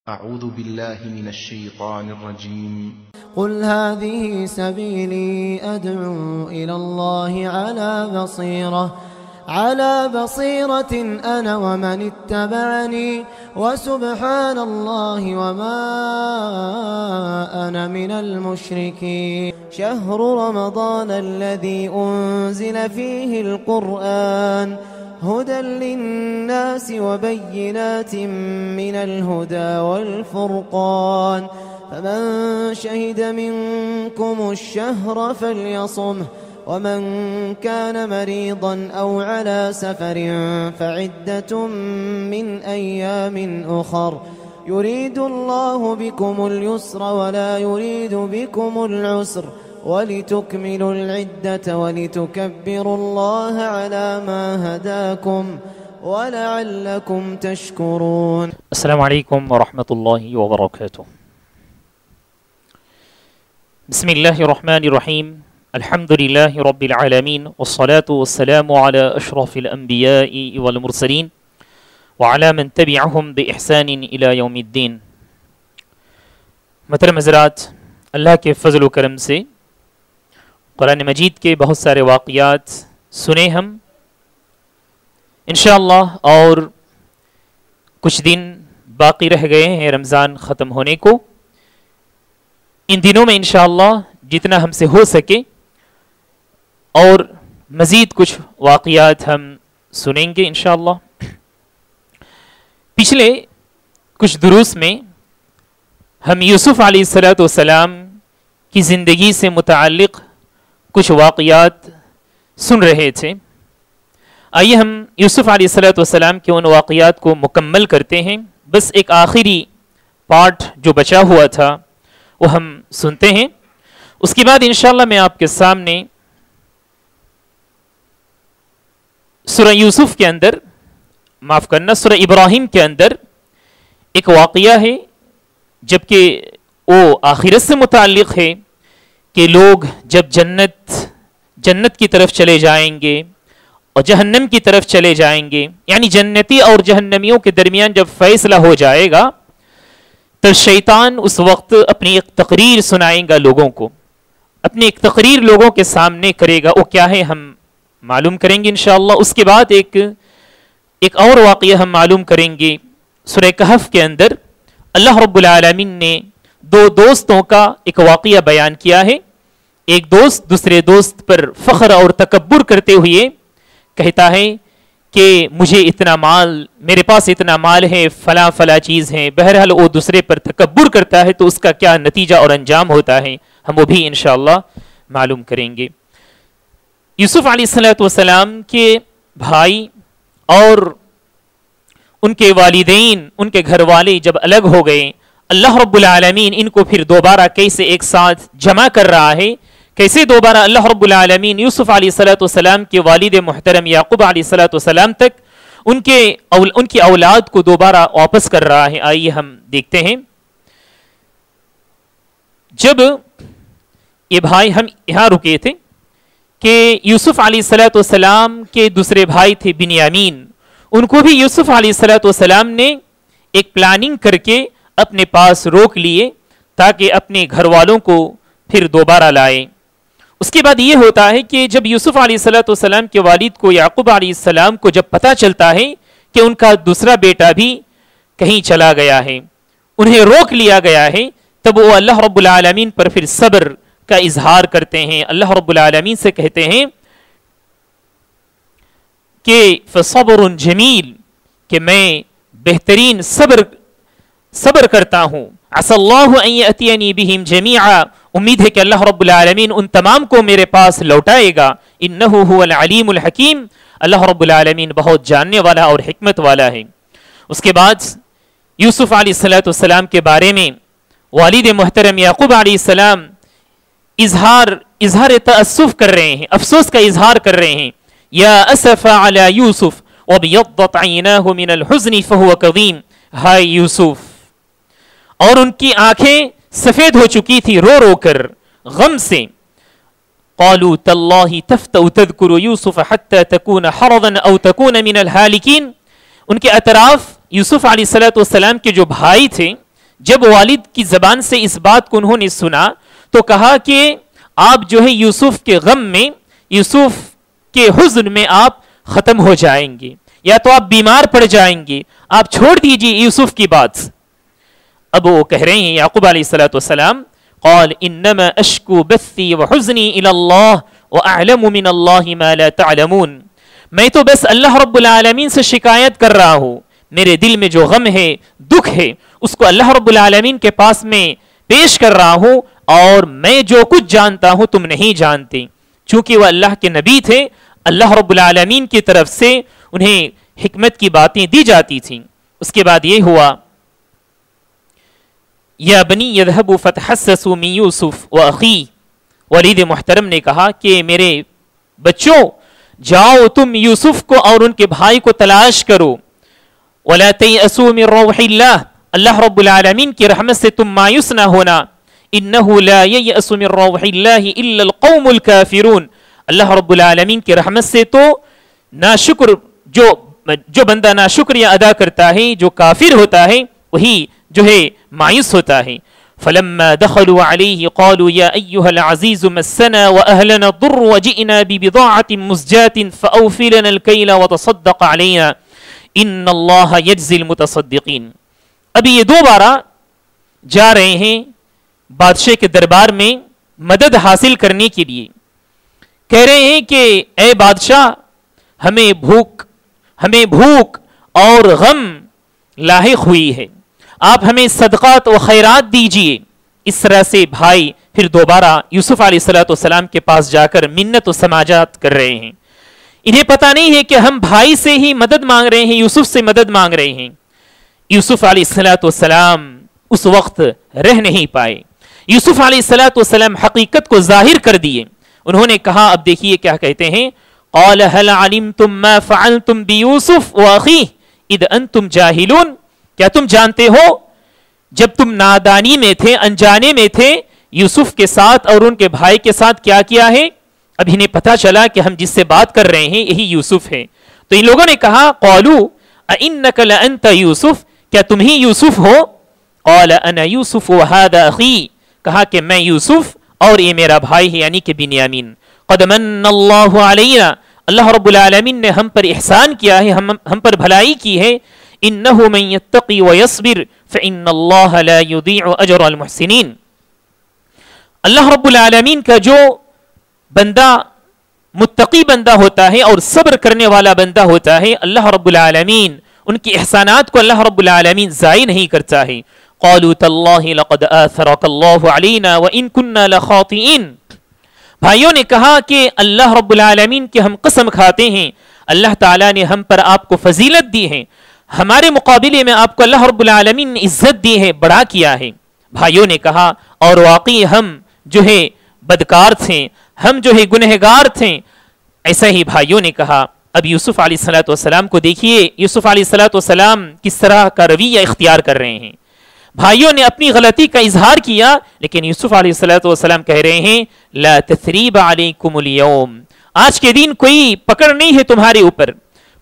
أعوذ بالله من الشيطان الرجيم. قل هذه سبيلي أدعو إلى الله على بصيرة أنا ومن اتبعني وسبحان الله وما أنا من المشركين. شهر رمضان الذي أنزل فيه القرآن هدى للناس وبينات من الهدى والفرقان فمن شهد منكم الشهر فليصمه ومن كان مريضا أو على سفر فعدة من أيام أخر يريد الله بكم اليسر ولا يريد بكم العسر ولتكملوا العدة ولتكبروا الله على ما هداكم ولعلكم تشكرون. السلام عليكم ورحمة الله وبركاته. بسم الله الرحمن الرحيم. الحمد لله رب العالمين والصلاة والسلام على أشرف الأنبياء والمرسلين وعلى من تبعهم بإحسان إلى يوم الدين. محترم حضرات، اللہ کے فضل و کرم سے قرآن مجید کے بہت سارے واقعات سنے ہم انشاءاللہ، اور کچھ دن باقی رہ گئے ہیں رمضان ختم ہونے کو. ان دنوں میں انشاءاللہ جتنا ہم سے ہو سکے اور مزید کچھ واقعات ہم سنیں گے انشاءاللہ. پچھلے کچھ دروس میں ہم یوسف علیہ السلام کی زندگی سے متعلق کچھ واقعات سن رہے تھے. آئیے ہم یوسف علیہ السلام کے ان واقعات کو مکمل کرتے ہیں. بس ایک آخری پارٹ جو بچا ہوا تھا وہ ہم سنتے ہیں. اس کے بعد انشاءاللہ میں آپ کے سامنے سورہ یوسف کے اندر، معاف کرنا، سورہ ابراہیم کے اندر ایک واقعہ ہے، جبکہ وہ آخرت سے متعلق ہے کہ لوگ جب جنت کی طرف چلے جائیں گے اور جہنم کی طرف چلے جائیں گے، یعنی جنتی اور جہنمیوں کے درمیان جب فیصلہ ہو جائے گا تو شیطان اس وقت اپنی ایک تقریر سنائیں گا لوگوں کو، اپنی ایک تقریر لوگوں کے سامنے کرے گا. وہ کیا ہے ہم معلوم کریں گے انشاءاللہ. اس کے بعد ایک اور واقعہ ہم معلوم کریں گے. سورہ کہف کے اندر اللہ رب العالمین نے دو دوستوں کا ایک واقعہ بیان کیا ہے. ایک دوست دوسرے دوست پر فخر اور تکبر کرتے ہوئے کہتا ہے کہ مجھے اتنا مال، میرے پاس اتنا مال ہے، فلاں فلاں چیز ہے. بہرحال وہ دوسرے پر تکبر کرتا ہے تو اس کا کیا نتیجہ اور انجام ہوتا ہے ہم وہ بھی انشاءاللہ معلوم کریں گے. یوسف علیہ السلام کے بھائی اور ان کے والدین، ان کے گھر والے جب الگ ہو گئے، اللہ رب العالمین ان کو پھر دوبارہ کیسے ایک ساتھ جمع کر رہا ہے، کیسے دوبارہ اللہ رب العالمین یوسف علیہ السلام کے والد محترم یعقوب علیہ السلام تک ان کی اولاد کو دوبارہ واپس کر رہا ہے. آئیے ہم دیکھتے ہیں. جب یہ بھائی، ہم یہاں رکے تھے کہ یوسف علیہ السلام کے دوسرے بھائی تھے بنیامین، ان کو بھی یوسف علیہ السلام نے ایک پلاننگ کر کے اپنے پاس روک لیے تاکہ اپنے گھر والوں کو پھر دوبارہ لائے. اس کے بعد یہ ہوتا ہے کہ جب یوسف علیہ السلام کے والد کو، یعقوب علیہ السلام کو جب پتہ چلتا ہے کہ ان کا دوسرا بیٹا بھی کہیں چلا گیا ہے، انہیں روک لیا گیا ہے، تب وہ اللہ رب العالمین پر پھر صبر کا اظہار کرتے ہیں. اللہ رب العالمین سے کہتے ہیں کہ فصبر جمیل، کہ میں بہترین صبر کرتا ہوں. عسى اللہ ان یأتینی بہم جمیعا، امید ہے کہ اللہ رب العالمین ان تمام کو میرے پاس لوٹائے گا. انہ هو العلیم الحکیم، اللہ رب العالمین بہت جاننے والا اور حکمت والا ہے. اس کے بعد یوسف علیہ السلام کے بارے میں والد محترم یعقوب علیہ السلام اظہار تأسف کر رہے ہیں، افسوس کا اظہار کر رہے ہیں. یا اسف علی یوسف وابیضت عیناہ من الحزن فہو کظیم. ہائے یوسف، اور ان کی آنکھیں سفید ہو چکی تھی رو رو کر غم سے. قالوا تاللہ تفتأ تذکر یوسف حتی تکون حرضا او تکون من الہالکین. ان کے اطراف یوسف علیہ السلام کے جو بھائی تھے جب والد کی زبان سے اس بات کو انہوں نے سنا تو کہا کہ آپ جو ہے یوسف کے غم میں، یوسف کے حزن میں آپ ختم ہو جائیں گے، یا تو آپ بیمار پڑ جائیں گے، آپ چھوڑ دیجئے یوسف کی بات. اب وہ کہہ رہے ہیں یعقوب علیہ الصلوۃ والسلام، قال انما اشکو بثی وحزنی الی اللہ واعلم من اللہ ما لا تعلمون. میں تو بس اللہ رب العالمین سے شکایت کر رہا ہوں، میرے دل میں جو غم ہے، دکھ ہے، اس کو اللہ رب العالمین کے پاس میں پیش کر رہا ہوں، اور میں جو کچھ جانتا ہوں تم نہیں جانتے. چونکہ وہ اللہ کے نبی تھے، اللہ رب العالمین کی طرف سے انہیں حکمت کی باتیں دی جاتی تھیں. اس کے بعد یہ ہوا، یا بنی یذهبوا فتحسسوا من یوسف واخیہ. والد محترم نے کہا کہ میرے بچوں، جاؤ تم یوسف کو اور ان کے بھائی کو تلاش کرو. ولا تیأسوا من روح اللہ، اللہ رب العالمین کی رحمت سے تم مایوس نہ ہونا. انہ لا ییأس من روح اللہ الا القوم الکافرون. اللہ رب العالمین کی رحمت سے تو ناشکر جو بندہ ناشکریہ ادا کرتا ہے، جو کافر ہوتا ہے، وہی جو ہے مایوس ہوتا ہے. فلما دخلوا عليه قالوا يا أيها العزيز مسنا وأهلنا الضر وجئنا ببضاعة مزجاة فأوفي لنا الكيل وتصدق علينا إن الله يجزي المتصدقين. ابھی یہ دوبارہ جا رہے ہیں بادشاہ کے دربار میں مدد حاصل کرنے کے لیے. کہہ رہے ہیں کہ اے بادشاہ، ہمیں بھوک اور غم لاحق ہوئی ہے، آپ ہمیں صدقات و خیرات دیجئے. اس طرح سے بھائی پھر دوبارہ یوسف علیہ السلام کے پاس جا کر منت و سماجات کر رہے ہیں. انہیں پتہ نہیں ہے کہ ہم بھائی سے ہی مدد مانگ رہے ہیں، یوسف سے مدد مانگ رہے ہیں. یوسف علیہ السلام اس وقت رہ نہیں پائے. یوسف علیہ السلام حقیقت کو ظاہر کر دیے. انہوں نے کہا، اب دیکھیے کیا کہتے ہیں، قال هل علمتم ما فعلتم بيوسف واخيه اذ انتم جاهلون. کیا تم جانتے ہو جب تم نادانی میں تھے، انجانے میں تھے، یوسف کے ساتھ اور ان کے بھائی کے ساتھ کیا کیا ہے؟ اب انہیں پتا چلا کہ ہم جس سے بات کر رہے ہیں یہی یوسف ہے. تو ان لوگوں نے کہا، قالوا أئنك لأنت یوسف، کیا تم ہی یوسف ہو؟ قال انا یوسف وهذا اخی، کہا کہ میں یوسف اور یہ میرا بھائی ہے، یعنی کہ بنیامین. قد من اللہ علینا، اللہ رب العالمین نے ہم پر احسان کیا ہے، ہم پر بھلائی کی ہے. انه من يتقي ويصبر فان الله لا يضيع اجر المحسنين. اللہ رب العالمین کا جو بندہ متقی بندہ ہوتا ہے اور صبر کرنے والا بندہ ہوتا ہے، اللہ رب العالمین ان کی احسانات کو اللہ رب العالمین ضائع نہیں کرتا ہے. قالوا تالله لقد آثرك الله علينا وان كنا لخاطئين. بھائیوں نے کہا کہ اللہ رب العالمین کی ہم قسم کھاتے ہیں، اللہ تعالیٰ نے ہم پر آپ کو فضیلت دی ہے، ہمارے مقابلے میں آپ کو اللہ رب العالمین نے عزت دی ہے، بڑا کیا ہے. بھائیوں نے کہا، اور واقعی ہم جو ہے بدکار تھے، ہم جو ہے گنہگار تھے. ایسا ہی بھائیوں نے کہا. اب یوسف علیہ السلام کو دیکھیے، یوسف علیہ السلام کس طرح کا رویہ اختیار کر رہے ہیں. بھائیوں نے اپنی غلطی کا اظہار کیا، لیکن یوسف علیہ السلام کہہ رہے ہیں، لا تثریب علیکم اليوم، آج کے دن کوئی پکڑ نہیں ہے تمہارے اوپر،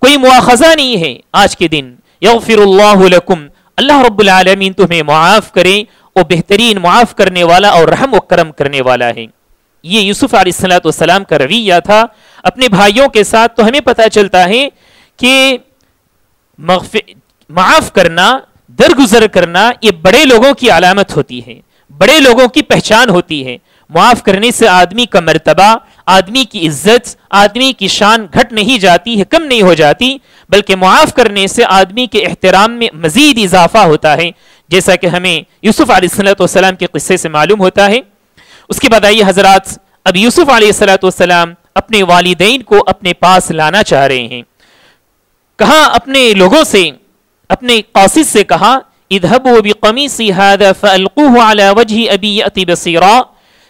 کوئی مواخذہ نہیں ہے. آج کے دن یغفر اللہ لکم، اللہ رب العالمین تمہیں معاف کرے، وہ بہترین معاف کرنے والا اور رحم و کرم کرنے والا ہے. یہ یوسف علیہ السلام کا رویہ تھا اپنے بھائیوں کے ساتھ. تو ہمیں پتہ چلتا ہے کہ معاف کرنا، درگزر کرنا، یہ بڑے لوگوں کی علامت ہوتی ہے، بڑے لوگوں کی پہچان ہوتی ہے. معاف کرنے سے آدمی کا مرتبہ، آدمی کی عزت، آدمی کی شان گھٹ نہیں جاتی ہے، کم نہیں ہو جاتی، بلکہ معاف کرنے سے آدمی کے احترام میں مزید اضافہ ہوتا ہے، جیسا کہ ہمیں یوسف علیہ السلام کے قصے سے معلوم ہوتا ہے. اس کے بعد آئیے حضرات، اب یوسف علیہ السلام اپنے والدین کو اپنے پاس لانا چاہ رہے ہیں. کہا اپنے لوگوں سے، اپنے قاصد سے کہا، اذهبوا بقمیصی هذا فالقوه على وجه ابی یأتی بصیرا،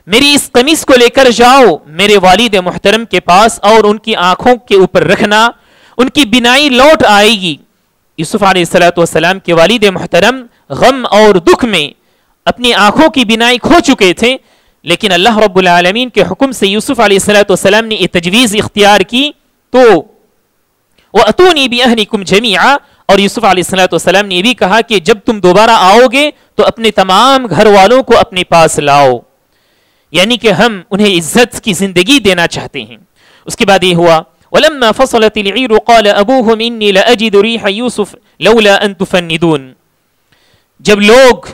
میری اس قمیص کو لے کر جاؤ میرے والد محترم کے پاس اور ان کی آنکھوں کے اوپر رکھنا، ان کی بینائی لوٹ آئے گی. یوسف علیہ السلام کے والد محترم غم اور دکھ میں اپنی آنکھوں کی بینائی کھو چکے تھے، لیکن اللہ رب العالمین کے حکم سے یوسف علیہ السلام نے یہ تجویز اختیار کی. تو وَأْتُونِي بِأَهْلِكُمْ جَمِيعًا، اور یوسف علیہ السلام نے یہ بھی کہا کہ جب تم دوبارہ آؤ گے تو تو اپنے تمام گھر والوں کو اپنے پاس لاؤ، یعنی کہ ہم انہیں عزت کی زندگی دینا چاہتے ہیں۔ اس کے بعد یہ ہوا وَلَمَّا فَصَلَتِ الْعِيرُ قَالَ أَبُوهُمْ إِنِّي لَأَجِدُ رِيحَ يُوسُفَ لَوْلَا أَن تُفَنِّدُونَ۔ جب لوگ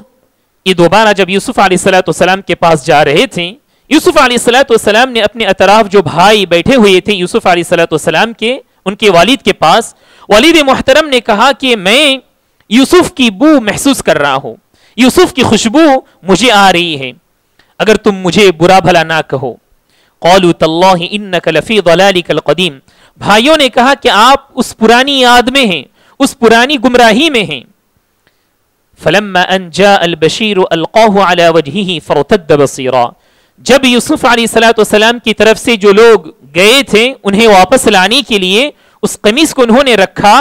یہ دوبارہ جب یوسف علیہ السلام کے پاس جا رہے تھے، یوسف علیہ السلام نے اپنے اطراف جو بھائی بیٹھے ہوئے تھے یوسف علیہ السلام کے، ان کے والد کے پاس، والد محترم نے کہا کہ میں یوسف کی بو محسوس کر رہا ہوں، یوسف کی خوشبو مجھے آ رہی ہے، اگر تم مجھے برا بھلا نہ کہو۔ قالوا تاللہ انک لفی ضلالک القدیم، بھائیوں نے کہا کہ آپ اس پرانی یاد میں ہیں، اس پرانی گمراہی میں ہیں۔ فلما ان جاء البشیر القاہ علی وجہہ فارتد بصیرا، جب یوسف علیہ السلام کی طرف سے جو لوگ گئے تھے انہیں واپس لانے کے لیے اس قمیص کو انہوں نے رکھا،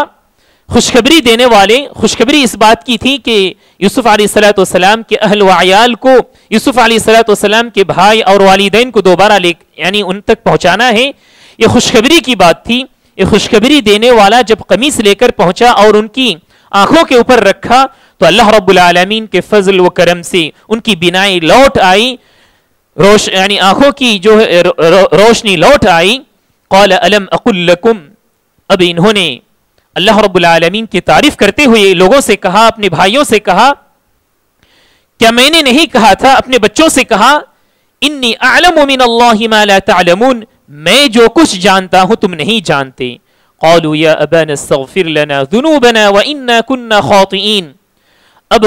خوشخبری دینے والے، خوشخبری اس بات کی تھی کہ یوسف علیہ السلام کے اہل و عیال کو، یوسف علیہ السلام کے بھائی اور والدین کو دوبارہ یعنی ان تک پہنچانا ہے، یہ خوشخبری کی بات تھی۔ یہ خوشخبری دینے والا جب قمیص لے کر پہنچا اور ان کی آنکھوں کے اوپر رکھا تو اللہ رب العالمین کے فضل و کرم سے ان کی بینائی لوٹ آئی، یعنی آنکھوں کی جو روشنی لوٹ آئی۔ قال الم اقل لکم، اب انہوں نے اللہ رب العالمین کی تعریف کرتے ہوئے لوگوں سے کہا، اپنے بھائیوں سے کہا، کیا میں نے نہیں کہا تھا، اپنے بچوں سے کہا، انی اعلم من اللہ ما لا تعلمون، میں جو کچھ جانتا ہوں تم نہیں جانتے۔ قالوا یا ابانا استغفر لنا ذنوبنا وانا كنا خاطئین، اب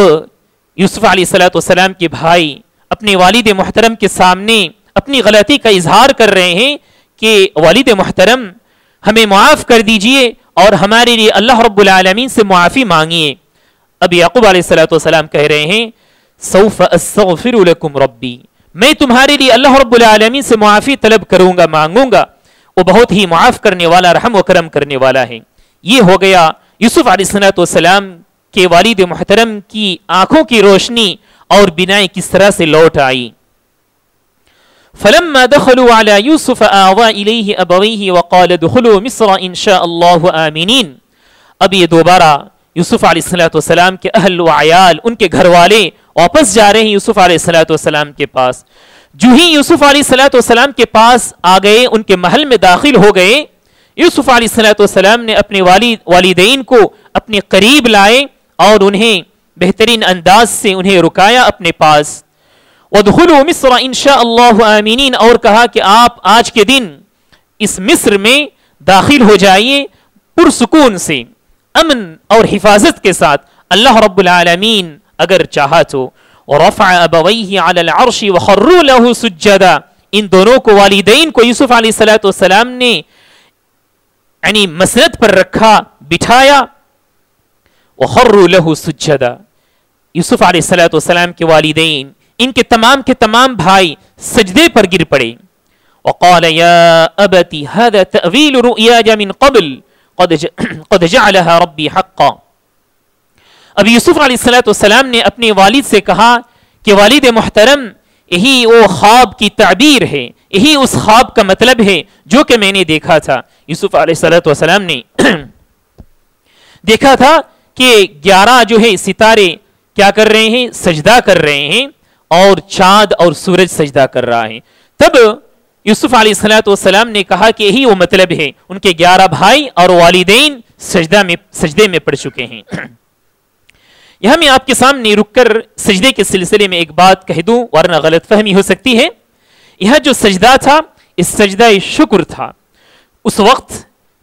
یوسف علیہ السلام کے بھائی اپنے والد محترم کے سامنے اپنی غلطی کا اظہار کر رہے ہیں کہ والد محترم ہمیں معاف کر دیجئے اور ہمارے لیے اللہ رب العالمین سے معافی مانگیے۔ اب یعقوب علیہ السلام کہہ رہے ہیں سوف استغفر لکم ربی، میں تمہارے لیے اللہ رب العالمین سے معافی طلب کروں گا، مانگوں گا، وہ بہت ہی معاف کرنے والا، رحم و کرم کرنے والا ہے۔ یہ ہو گیا یوسف علیہ السلام کے والد محترم کی آنکھوں کی روشنی اور بینائی کس طرح سے لوٹ آئی۔ فلما دخلوا على يوسف آوى إليه أبويه وقال ادخلوا مصر إن شاء الله آمنين، اب یہ دوبارہ یوسف علیہ السلام کے اہل و عیال، ان کے گھر والے واپس جا رہے ہیں یوسف علیہ السلام کے پاس۔ جو ہی یوسف علیہ السلام کے پاس آ گئے، ان کے محل میں داخل ہو گئے، یوسف علیہ السلام نے اپنے والدین کو اپنے قریب لائے اور انہیں بہترین انداز سے انہیں رکایا اپنے پاس۔ وَادْخُلُوا مِصْرَ إِن شَاءَ اللَّهُ آمِنِينَ، اور کہا کہ آپ آج کے دن اس مصر میں داخل ہو جائیے پرسکون سے، امن اور حفاظت کے ساتھ، اللہ رب العالمین اگر چاہا تو۔ وَرَفَعَ أَبَوَيْهِ عَلَى الْعَرْشِ وَخَرُّوا لَهُ سُجَّدًا، ان دونوں کو، والدین کو یوسف علیہ السلام نے یعنی مسند پر رکھا، بٹھایا۔ وَخَرُّوا لَهُ سُجَّدًا، یوسف علیہ السلام کے والدین، ان کے تمام بھائی سجدے پر گر پڑے۔ وقال یا ابت هذا تأویل رؤیاي من قبل قد جعلها ربی حقا، اب یوسف علیہ السلام نے اپنے والد سے کہا کہ والد محترم، یہی وہ خواب کی تعبیر ہے، یہی اس خواب کا مطلب ہے جو کہ میں نے دیکھا تھا۔ یوسف علیہ السلام نے دیکھا تھا کہ 11 جو ہے ستارے کیا کر رہے ہیں، سجدہ کر رہے ہیں، اور چاند اور سورج سجدہ کر رہا ہے۔ تب یوسف علیہ السلام نے کہا کہ یہی وہ مطلب ہے، ان کے 11 بھائی اور والدین سجدے میں پڑ چکے ہیں۔ یہاں میں آپ کے سامنے رک کر سجدے کے سلسلے میں ایک بات کہہ دوں ورنہ غلط فہمی ہو سکتی ہے۔ یہاں جو سجدہ تھا، اس سجدہ شکر تھا۔ اس وقت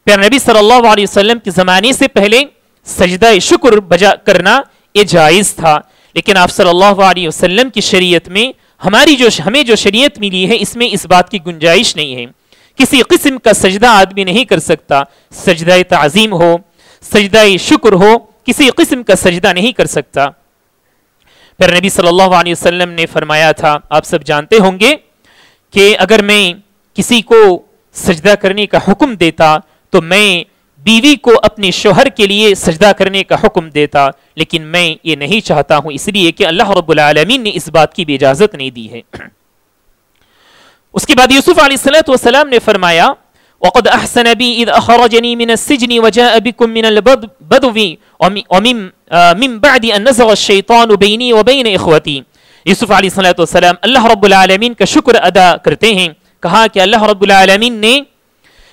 پیارے نبی صلی اللہ علیہ وسلم کے زمانے سے پہلے سجدہ شکر بجا کرنا یہ جائز تھا، لیکن آپ صلی اللہ علیہ وسلم کی شریعت میں ہمیں جو شریعت ملی ہے، اس میں اس بات کی گنجائش نہیں ہے۔ کسی قسم کا سجدہ آدمی نہیں کر سکتا، سجدہ تعظیم ہو، سجدہ شکر ہو، کسی قسم کا سجدہ نہیں کر سکتا۔ پھر نبی صلی اللہ علیہ وسلم نے فرمایا تھا، آپ سب جانتے ہوں گے کہ اگر میں کسی کو سجدہ کرنے کا حکم دیتا تو میں بیوی کو اپنے شوہر کے لیے سجدہ کرنے کا حکم دیتا، لیکن میں یہ نہیں چاہتا ہوں، اس لیے کہ اللہ رب العالمین نے اس بات کی بھی اجازت نہیں دی ہے۔ اس کے بعد یوسف علیہ السلام نے فرمایا وقد احسن بی اذ اخرجنی من السجن وجاء بكم من البدو ومن بعد ان نزغ الشیطان بینی وبین اخوتی. یوسف علیہ السلام اللہ رب العالمین کا شکر ادا کرتے ہیں. کہا کہ اللہ رب العالمین نے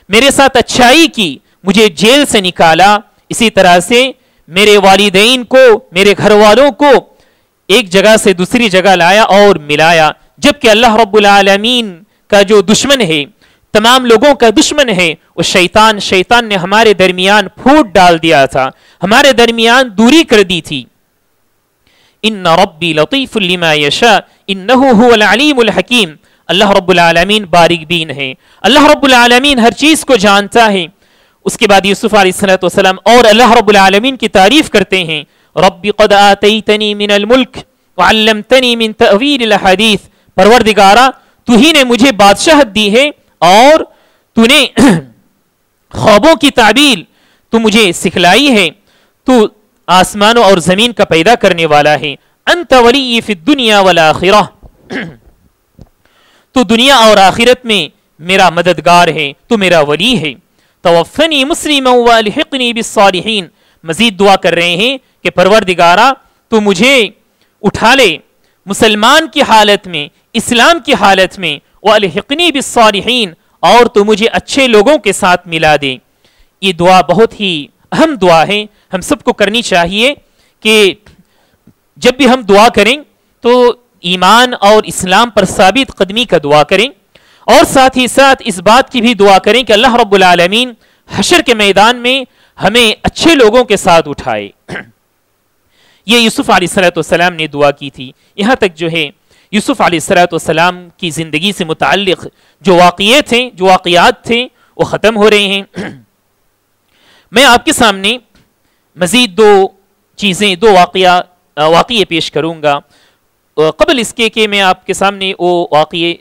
میرے ساتھ اچھائی کی, مجھے جیل سے نکالا, اسی طرح سے میرے والدین کو, میرے گھر والوں کو ایک جگہ سے دوسری جگہ لایا اور ملایا. جبکہ اللہ رب العالمین کا جو دشمن ہے, تمام لوگوں کا دشمن ہے, وہ شیطان نے ہمارے درمیان پھوٹ ڈال دیا تھا, ہمارے درمیان دوری کر دی تھی. ان ربی لطیف لما یشاء انہ هو العلیم الحکیم. اللہ رب العالمین باریک بین ہے, اللہ رب العالمین ہر چیز کو جانتا ہے. اس کے بعد یوسف علیہ السلام اور اللہ رب العالمین کی تعریف کرتے ہیں. رب قد آتیتنی من الملک وعلمتنی من تأویل الاحادیث. پروردگارا تو ہی نے مجھے بادشاہت دی ہے اور تو نے خوابوں کی تعبیر تو مجھے سکھلائی ہے. تو آسمانوں اور زمین کا پیدا کرنے والا ہے. انت ولی فی الدنیا والآخرہ. تو دنیا اور آخرت میں میرا مددگار ہے, تو میرا ولی ہے. توفنی مسلما والحقنی بالصالحین. مزید دعا کر رہے ہیں کہ پروردگارا تو مجھے اٹھا لے مسلمان کی حالت میں, اسلام کی حالت میں, والحقنی بالصالحین, اور تو مجھے اچھے لوگوں کے ساتھ ملا دے. یہ دعا بہت ہی اہم دعا ہے, ہم سب کو کرنی چاہیے کہ جب بھی ہم دعا کریں تو ایمان اور اسلام پر ثابت قدمی کا دعا کریں, اور ساتھ ہی ساتھ اس بات کی بھی دعا کریں کہ اللہ رب العالمین حشر کے میدان میں ہمیں اچھے لوگوں کے ساتھ اٹھائے. یہ یوسف علیہ السلام نے دعا کی تھی. یہاں تک جو ہے یوسف علیہ السلام کی زندگی سے متعلق جو واقعات تھے وہ ختم ہو رہے ہیں. میں آپ کے سامنے مزید دو واقعے پیش کروں گا. قبل اس کے کہ میں آپ کے سامنے وہ واقعے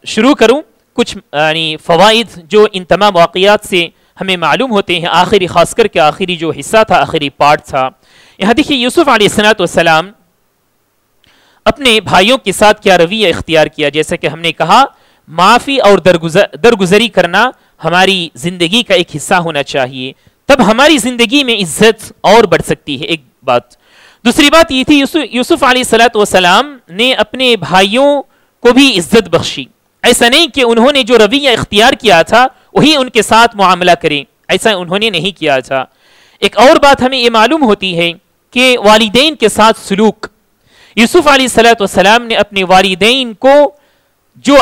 شروع کروں, کچھ یعنی فوائد جو ان تمام واقعات سے ہمیں معلوم ہوتے ہیں, آخری خاص کر کے آخری جو حصہ تھا, آخری پارٹ تھا. یہاں دیکھیے یوسف علیہ السلام اپنے بھائیوں کے ساتھ کیا رویہ اختیار کیا. جیسا کہ ہم نے کہا, معافی اور درگزری کرنا ہماری زندگی کا ایک حصہ ہونا چاہیے, تب ہماری زندگی میں عزت اور بڑھ سکتی ہے. ایک بات. دوسری بات یہ تھی یوسف علیہ السلام نے اپنے بھائیوں کو بھی عزت بخشی. ایسا نہیں کہ انہوں نے جو رویہ اختیار کیا تھا وہی ان کے ساتھ معاملہ کریں, ایسا انہوں نے نہیں کیا تھا. ایک اور بات ہمیں یہ معلوم ہوتی ہے کہ والدین کے ساتھ سلوک. یوسف علیہ السلام نے اپنے والدین کو جو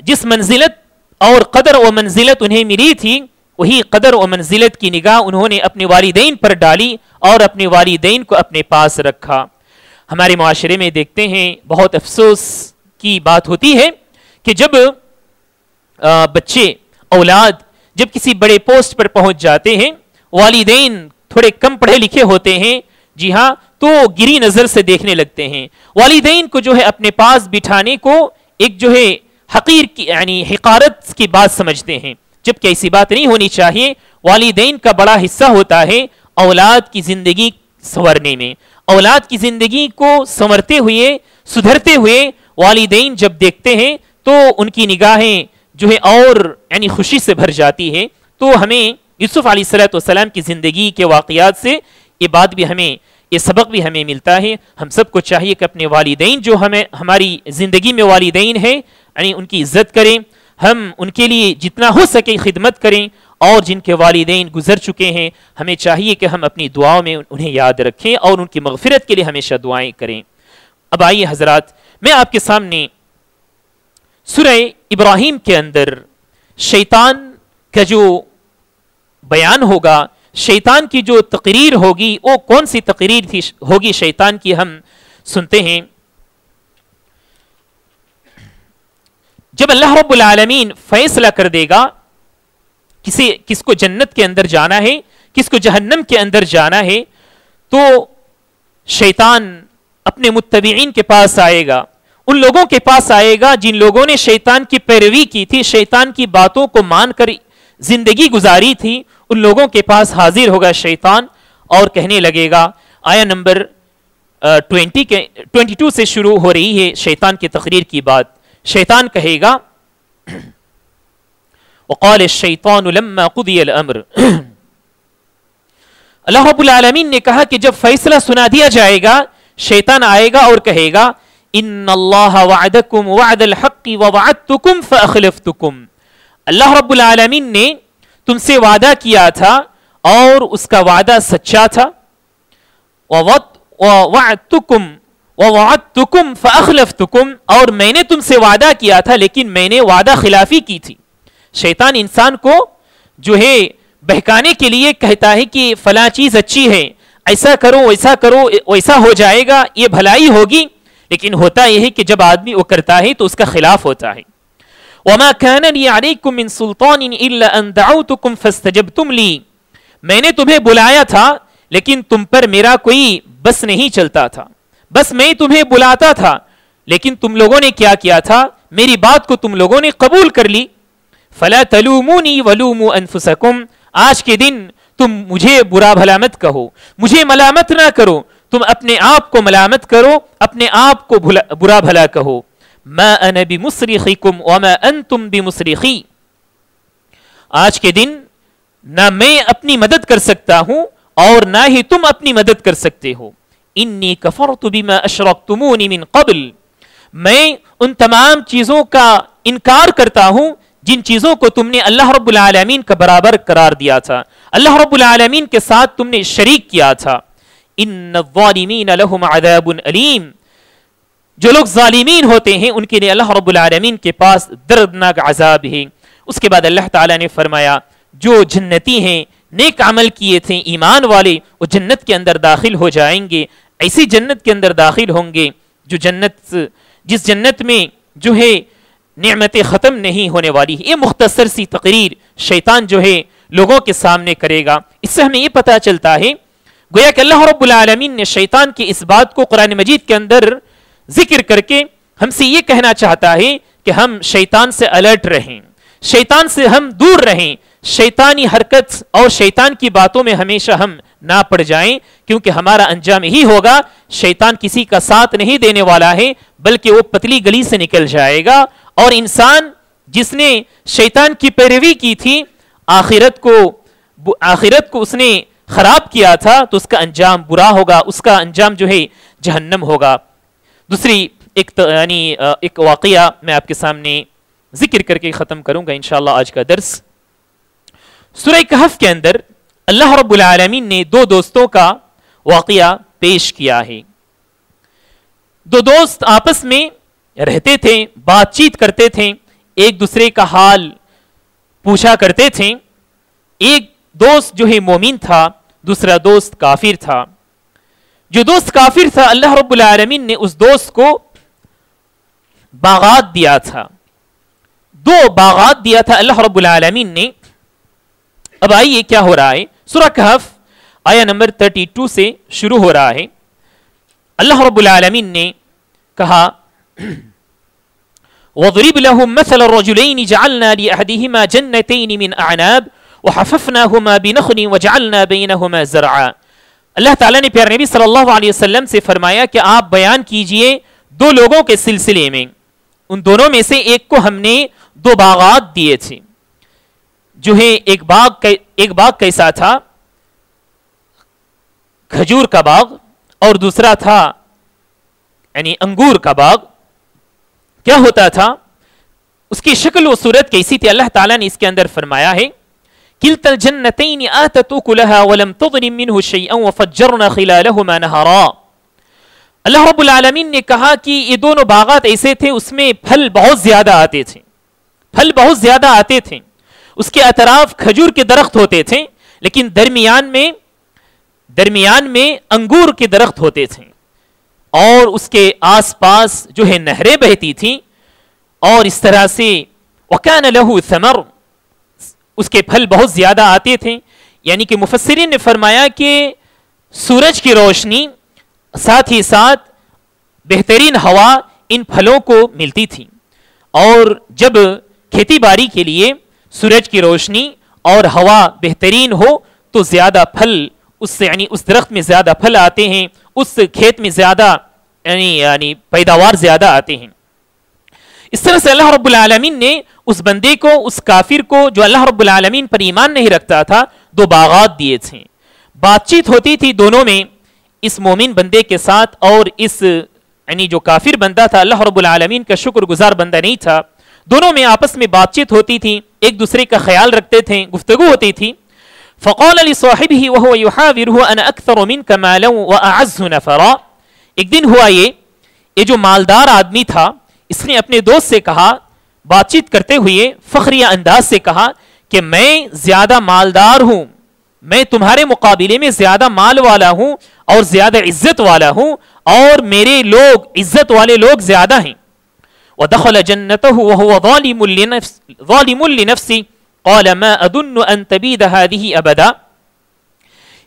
جس منزلت اور قدر و منزلت انہیں ملی تھی, وہی قدر و منزلت کی نگاہ انہوں نے اپنے والدین پر ڈالی اور اپنے والدین کو اپنے پاس رکھا. ہمارے معاشرے میں دیکھتے ہیں بہت افسوس کی بات ہوتی ہے کہ جب بچے اولاد جب کسی بڑے پوسٹ پر پہنچ جاتے ہیں, والدین تھوڑے کم پڑھے لکھے ہوتے ہیں, جی ہاں, تو گری نظر سے دیکھنے لگتے ہیں. والدین کو جو ہے اپنے پاس بٹھانے کو ایک جو ہے حقیر کی یعنی حقارت کی بات سمجھتے ہیں, جبکہ ایسی بات نہیں ہونی چاہیے. والدین کا بڑا حصہ ہوتا ہے اولاد کی زندگی سنورنے میں. اولاد کی زندگی کو سنورتے ہوئے, سدھرتے ہوئے والدین جب دیکھتے ہیں تو ان کی نگاہیں جو ہے اور یعنی خوشی سے بھر جاتی ہے. تو ہمیں یوسف علیہ السلام کی زندگی کے واقعات سے یہ بات بھی ہمیں, یہ سبق بھی ہمیں ملتا ہے. ہم سب کو چاہیے کہ اپنے والدین جو ہماری زندگی میں والدین ہیں یعنی ان کی عزت کریں, ہم ان کے لیے جتنا ہو سکے خدمت کریں, اور جن کے والدین گزر چکے ہیں ہمیں چاہیے کہ ہم اپنی دعاؤں میں انہیں یاد رکھیں اور ان کی مغفرت کے لیے ہمیشہ دعائیں کریں. اب آئیے حضرات, میں آپ کے سامنے سورہ ابراہیم کے اندر شیطان کا جو بیان ہوگا, شیطان کی جو تقریر ہوگی, وہ کون سی تقریر ہوگی شیطان کی, ہم سنتے ہیں. جب اللہ رب العالمین فیصلہ کر دے گا کس کو جنت کے اندر جانا ہے, کس کو جہنم کے اندر جانا ہے, تو شیطان اپنے متبعین کے پاس آئے گا, ان لوگوں کے پاس آئے گا جن لوگوں نے شیطان کی پیروی کی تھی, شیطان کی باتوں کو مان کر زندگی گزاری تھی. ان لوگوں کے پاس حاضر ہوگا شیطان اور کہنے لگے گا. آیا نمبر 22 سے شروع ہو رہی ہے شیطان کی تقریر کی بات. شیطان کہے گا وقال الشیطان لما قضی الامر. اللہ رب العالمین نے کہا کہ جب فیصلہ سنا دیا جائے گا شیطان آئے گا اور کہے گا ان اللہ وعدکم وعد الحق ووعدتکم فاخلفتکم. اللہ رب العالمین نے تم سے وعدہ کیا تھا اور اس کا وعدہ سچا تھا. ووعدتکم فاخلفتکم، اور میں نے تم سے وعدہ کیا تھا لیکن میں نے وعدہ خلافی کی تھی. شیطان انسان کو جو ہے بہکانے کے لیے کہتا ہے کہ فلاں چیز اچھی ہے، ایسا کرو ویسا کرو، ویسا ہو جائے گا، یہ بھلائی ہوگی. لیکن ہوتا یہ ہے کہ جب آدمی وہ کرتا ہے تو اس کا خلاف ہوتا ہے. وما كان لي عليكم من سلطان الا ان دعوتكم فاستجبتم لي. میں نے تمہیں بلایا تھا لیکن تم پر میرا کوئی بس نہیں چلتا تھا، بس میں تمہیں بلاتا تھا لیکن تم لوگوں نے کیا کیا تھا، میری بات کو تم لوگوں نے قبول کر لی. فلا تلوموني ولوموا انفسكم. آج کے دن تم مجھے برا بھلا مت کہو، مجھے ملامت نہ کرو، تم اپنے آپ کو ملامت کرو، اپنے آپ کو برا بھلا کہو. ما انا بمصرخکم وما انتم بمصرخی. آج کے دن نہ میں اپنی مدد کر سکتا ہوں اور نہ ہی تم اپنی مدد کر سکتے ہو. انی کفرت بما اشرکتمون من قبل. میں ان تمام چیزوں کا انکار کرتا ہوں جن چیزوں کو تم نے اللہ رب العالمین کا برابر قرار دیا تھا، اللہ رب العالمین کے ساتھ تم نے شریک کیا تھا. ان الظالمین لهم عذاب علیم. جو لوگ ظالمین ہوتے ہیں ان کے لیے اللہ رب العالمین کے پاس دردناک عذاب ہے. اس کے بعد اللہ تعالیٰ نے فرمایا جو جنتی ہیں، نیک عمل کیے تھے، ایمان والے، وہ جنت کے اندر داخل ہو جائیں گے. ایسی جنت کے اندر داخل ہوں گے جس جنت میں جو ہے نعمتیں ختم نہیں ہونے والی. یہ مختصر سی تقریر شیطان جو ہے لوگوں کے سامنے کرے گا. اس سے ہمیں یہ پتا چلتا ہے گویا کہ اللہ رب العالمین نے شیطان کی اس بات کو قرآن مجید کے اندر ذکر کر کے ہم سے یہ کہنا چاہتا ہے کہ ہم شیطان سے الرٹ رہیں، شیطان سے ہم دور رہیں، شیطانی حرکت اور شیطان کی باتوں میں ہمیشہ ہم نہ پڑ جائیں، کیونکہ ہمارا انجام یہی ہوگا. شیطان کسی کا ساتھ نہیں دینے والا ہے بلکہ وہ پتلی گلی سے نکل جائے گا. اور انسان جس نے شیطان کی پیروی کی تھی آخرت کو اس نے خراب کیا تھا تو اس کا انجام برا ہوگا، اس کا انجام جو ہے جہنم ہوگا. دوسری ایک واقعہ میں آپ کے سامنے ذکر کر کے ختم کروں گا انشاءاللہ آج کا درس. سورہ کہف کے اندر اللہ رب العالمین نے دو دوستوں کا واقعہ پیش کیا ہے. دو دوست آپس میں رہتے تھے، بات چیت کرتے تھے، ایک دوسرے کا حال پوچھا کرتے تھے. ایک دوست جو ہے مومن تھا، دوسرا دوست کافر تھا. جو دوست کافر تھا اللہ رب العالمین نے اس دوست کو باغات دیا تھا، 2 باغات دیا تھا اللہ رب العالمین نے. اب آئیے کیا ہو رہا ہے. سورہ کہف آیا نمبر 32 سے شروع ہو رہا ہے. اللہ رب العالمین نے کہا وَضْرِبْ لَهُمْ مَثَلَ الرَّجُلَيْنِ جَعَلْنَا لِأَحَدِهِمَا جَنَّتَيْنِ مِنْ أَعْنَابٍ وَحَفَفْنَاهُمَا بِنَخْلٍ وَجَعَلْنَا بَيْنَهُمَا زَرْعًا. اللہ تعالیٰ نے پیارے نبی صلی اللہ علیہ وسلم سے فرمایا کہ آپ بیان کیجئے 2 لوگوں کے سلسلے میں. ان دونوں میں سے ایک کو ہم نے 2 باغات دیے تھے. جو ہے ایک باغ کیسا تھا؟ کھجور کا باغ، اور دوسرا تھا یعنی انگور کا باغ. کیا ہوتا تھا؟ اس کی شکل و صورت کیسی تھی؟ اللہ تعالیٰ نے اس کے اندر فرمایا ہے کلتا الجنتین آتت اکلها ولم تظلم منه شیئا وفجرنا خلالهما نہرا. اللہ رب العالمین نے کہا کہ یہ دونوں باغات ایسے تھے اس میں پھل بہت زیادہ آتے تھے، پھل بہت زیادہ آتے تھے. اس کے اطراف کھجور کے درخت ہوتے تھے لیکن درمیان میں انگور کے درخت ہوتے تھے، اور اس کے آس پاس جو ہے نہریں بہتی تھیں. اور اس طرح سے وَكَانَ لَهُ ثَمَرٌ، اس کے پھل بہت زیادہ آتے تھے. یعنی کہ مفسرین نے فرمایا کہ سورج کی روشنی ساتھ ہی ساتھ بہترین ہوا ان پھلوں کو ملتی تھی. اور جب کھیتی باڑی کے لیے سورج کی روشنی اور ہوا بہترین ہو تو زیادہ پھل اس سے یعنی اس درخت میں زیادہ پھل آتے ہیں، اس کھیت میں زیادہ یعنی پیداوار زیادہ آتے ہیں. اس طرح سے اللہ رب العالمین نے اس بندے کو، اس کافر کو جو اللہ رب العالمین پر ایمان نہیں رکھتا تھا، 2 باغات دیے تھے. بات چیت ہوتی تھی دونوں میں، اس مومن بندے کے ساتھ اور اس یعنی جو کافر بندہ تھا، اللہ رب العالمین کا شکر گزار بندہ نہیں تھا، دونوں میں آپس میں بات چیت ہوتی تھی، ایک دوسرے کا خیال رکھتے تھے، گفتگو ہوتی تھی. فقال لصاحبه وهو يحاوره انا اكثر منك مالا واعز نفرا. ایک دن ہوا یہ جو مالدار آدمی تھا، اس نے اپنے دوست سے کہا، بات چیت کرتے ہوئے فخریہ انداز سے کہا کہ میں زیادہ مالدار ہوں، میں تمہارے مقابلے میں زیادہ مال والا ہوں اور زیادہ عزت والا ہوں، اور میرے لوگ عزت والے لوگ زیادہ ہیں. ودخل جنته وهو ظالم لنفسه قال ما اظن ان تبيد هذه ابدا.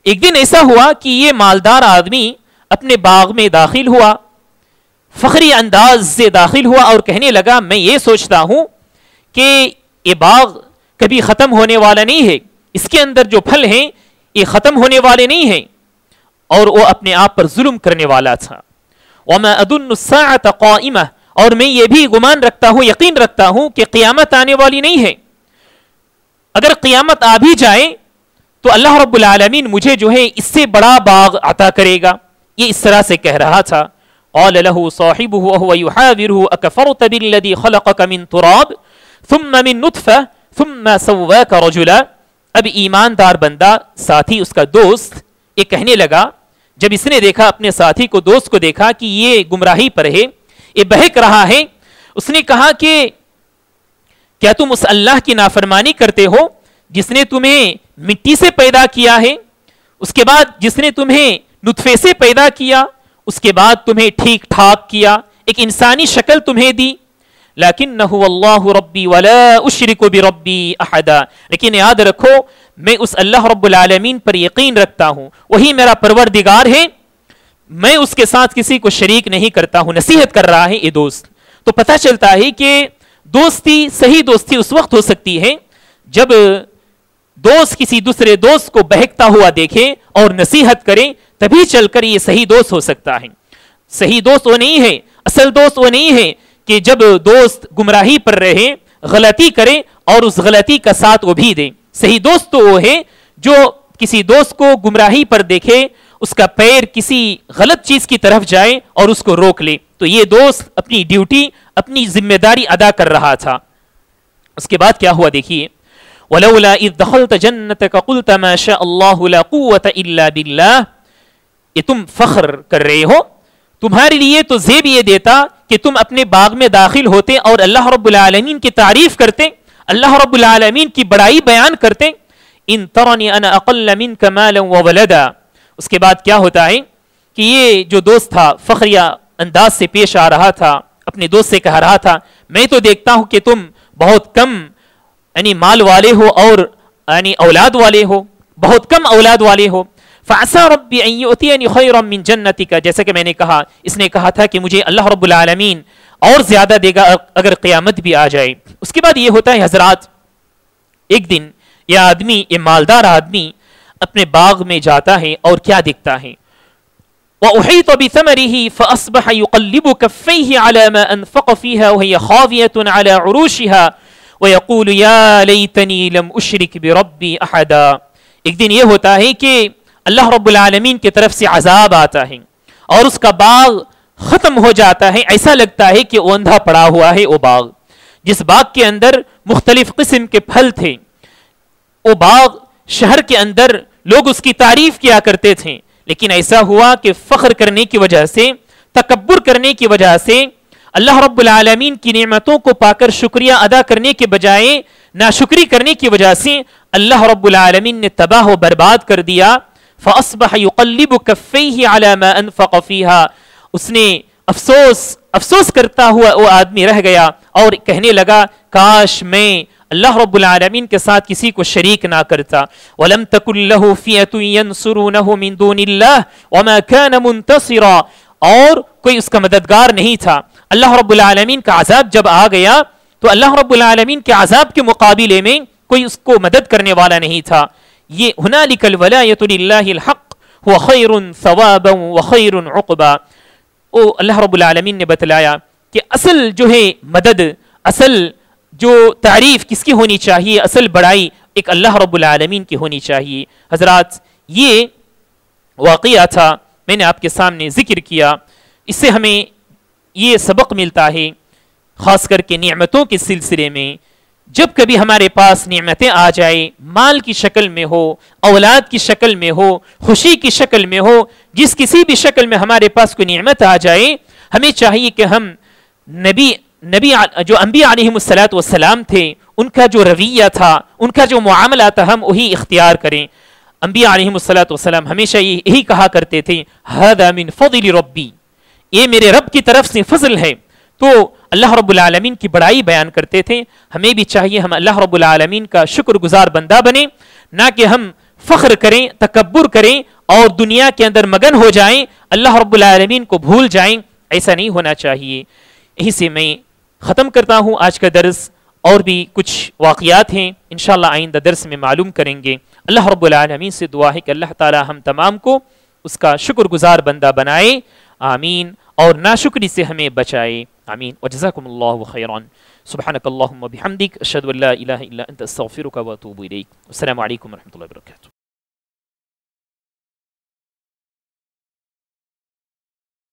ایک دن ایسا ہوا کہ یہ مالدار آدمی اپنے باغ میں داخل ہوا، فخری انداز سے داخل ہوا اور کہنے لگا میں یہ سوچتا ہوں کہ یہ باغ کبھی ختم ہونے والا نہیں ہے، اس کے اندر جو پھل ہیں یہ ختم ہونے والے نہیں ہیں، اور وہ اپنے آپ پر ظلم کرنے والا تھا. وما اظن الساعة قائمة، اور میں یہ بھی گمان رکھتا ہوں، یقین رکھتا ہوں کہ قیامت آنے والی نہیں ہے. اگر قیامت آ بھی جائے تو اللہ رب العالمین مجھے جو ہے اس سے بڑا باغ عطا کرے گا. یہ اس طرح سے کہہ رہا تھا. قال له صاحبه وهو يحاوره اكفرت بالذي خلقك من تراب ثم من نطفه ثم سواك رجلا. اب ایماندار بندہ ساتھی اس کا دوست یہ کہنے لگا، جب اس نے دیکھا اپنے ساتھی کو، دوست کو دیکھا کہ یہ گمراہی پر ہے، یہ بہک رہا ہے، اس نے کہا کہ کیا تم اس اللہ کی نافرمانی کرتے ہو جس نے تمہیں مٹی سے پیدا کیا ہے، اس کے بعد جس نے تمہیں نطفے سے پیدا کیا، اس کے بعد تمہیں ٹھیک ٹھاک کیا، ایک انسانی شکل تمہیں دی. لکنہ اللہ ربی ولا اشرک بربی احدا. لیکن یاد رکھو میں اس اللہ رب العالمین پر یقین رکھتا ہوں، وہی میرا پروردگار ہے، میں اس کے ساتھ کسی کو شریک نہیں کرتا ہوں. نصیحت کر رہا ہے یہ دوست. تو پتہ چلتا ہے کہ دوستی، صحیح دوستی اس وقت ہو سکتی ہے جب دوست کسی دوسرے دوست کو بہکتا ہوا دیکھے اور نصیحت کرے، تبھی چل کر یہ صحیح دوست ہو سکتا ہے. صحیح دوست وہ نہیں ہے، اصل دوست وہ نہیں ہے کہ جب دوست گمراہی پر رہے، غلطی کرے اور اس غلطی کا ساتھ وہ بھی دے. صحیح دوست تو وہ ہے جو کسی دوست کو گمراہی پر دیکھے، اس کا پیر کسی غلط چیز کی طرف جائے اور اس کو روک لے. تو یہ دوست اپنی ڈیوٹی، اپنی ذمہ داری ادا کر رہا تھا. اس کے بعد کیا ہوا دیکھیے. وَلَوْلَا إِذْ دَخَلْتَ جَنَّتَكَ قُلْتَ مَا شَاءَ اللَّهُ لَا قُوَّةَ إِلَّا بِاللَّهِ. یہ تم فخر کر رہے ہو، تمہارے لیے تو زیب یہ دیتا کہ تم اپنے باغ میں داخل ہوتے اور اللہ رب العالمین کی تعریف کرتے، اللہ رب العالمین کی بڑائی بیان کرتے. ان ترنی انا اقل منک مالا وولدا. اس کے بعد کیا ہوتا ہے کہ یہ جو دوست تھا فخریہ انداز سے پیش آ رہا تھا، اپنے دوست سے کہہ رہا تھا میں تو دیکھتا ہوں کہ تم بہت کم یعنی مال والے ہو اور یعنی اولاد والے ہو، بہت کم اولاد والے ہو. فعسى ربي ان يؤتيني خيرا من جنتك. جیسا کہ میں نے کہا، اس نے کہا تھا کہ مجھے اللہ رب العالمین اور زیادہ دے گا اگر قیامت بھی آ جائے. اس کے بعد یہ ہوتا ہے حضرات، ایک دن یہ آدمی، یہ مالدار آدمی اپنے باغ میں جاتا ہے اور کیا دیکھتا ہے. وَأُحِيطَ بِثَمَرِهِ فَأَصْبَحَ يُقَلِّبُ كَفَّيْهِ عَلَى مَا أَنفَقَ فِيهَا وَهِيَ خَاوِيَةٌ عَلَى عُرُوشِهَا وَيَقُولُ يَا لَيْتَنِي لَمْ أُشْرِكْ بِرَبِّي أَحَدًا. ایک دن یہ ہوتا ہے کہ اللہ رب العالمین کی طرف سے عذاب آتا ہے اور اس کا باغ ختم ہو جاتا ہے. ایسا لگتا ہے کہ وہ اندھا پڑا ہوا ہے. وہ باغ جس باغ کے اندر مختلف قسم کے پھل تھے، وہ باغ شہر کے اندر لوگ اس کی تعریف کیا کرتے تھے، لیکن ایسا ہوا کہ فخر کرنے کی وجہ سے، تکبر کرنے کی وجہ سے، اللہ رب العالمین کی نعمتوں کو پا کر شکریہ ادا کرنے کے بجائے ناشکری کرنے کی وجہ سے اللہ رب العالمین نے تباہ و برباد کر دیا. فَأَصْبَحَ يُقَلِّبُ كَفَّيْهِ عَلَى مَا أَنفَقَ فِيهَا. اس نے افسوس کرتا ہوا وہ آدمی رہ گیا اور کہنے لگا کاش میں اللہ رب العالمین کے ساتھ کسی کو شریک نہ کرتا. وَلَمْ تَكُنْ لَهُ فِئَةٌ يَنْصُرُونَهُ مِنْ دُونِ اللَّهِ وَمَا كَانَ مُنْتَصِرًا. اور کوئی اس کا مددگار نہیں تھا. اللہ رب العالمین کا عذاب جب آ گیا تو اللہ رب العالمین کے عذاب کے مقابلے میں کوئی اس کو مدد کرنے والا نہیں تھا. یہ هنالك الولاية لله الحق هو خير ثوابا وخير عقبا. اللہ رب العالمین نے بتلایا کہ اصل جو ہے مدد، اصل جو تعریف کس کی ہونی چاہیے، اصل بڑائی ایک اللہ رب العالمین کی ہونی چاہیے۔ حضرات یہ واقعہ تھا، میں نے آپ کے سامنے ذکر کیا، اس سے ہمیں یہ سبق ملتا ہے خاص کر کے نعمتوں کے سلسلے میں، جب کبھی ہمارے پاس نعمتیں آ جائیں، مال کی شکل میں ہو، اولاد کی شکل میں ہو، خوشی کی شکل میں ہو، جس کسی بھی شکل میں ہمارے پاس کوئی نعمت آ جائے، ہمیں چاہیے کہ ہم نبی جو انبیاء علیہم السلام تھے، ان کا جو رویہ تھا، ان کا جو معاملہ تھا، ہم وہی اختیار کریں۔ انبیاء علیہم السلام ہمیشہ یہی کہا کرتے تھے، ھذا من فضل ربی، یہ میرے رب کی طرف سے فضل ہے۔ تو اللہ رب العالمین کی بڑائی بیان کرتے تھے۔ ہمیں بھی چاہیے ہم اللہ رب العالمین کا شکر گزار بندہ بنیں، نہ کہ ہم فخر کریں، تکبر کریں اور دنیا کے اندر مگن ہو جائیں، اللہ رب العالمین کو بھول جائیں، ایسا نہیں ہونا چاہیے۔ یہی سے میں ختم کرتا ہوں آج کا درس، اور بھی کچھ واقعات ہیں انشاءاللہ آئندہ درس میں معلوم کریں گے۔ اللہ رب العالمین سے دعا ہے کہ اللہ تعالی ہم تمام کو اس کا شکر گزار بندہ بنائے، آمین، اور ناشکری سے ہمیں بچائے، آمین۔ وجزاکم اللہ خیرا، سبحانک اللہم وبحمدک، اشہد ان لا الہ الا انت استغفرک واتوب الیک۔ السلام علیکم ورحمۃ اللہ وبرکاتہ۔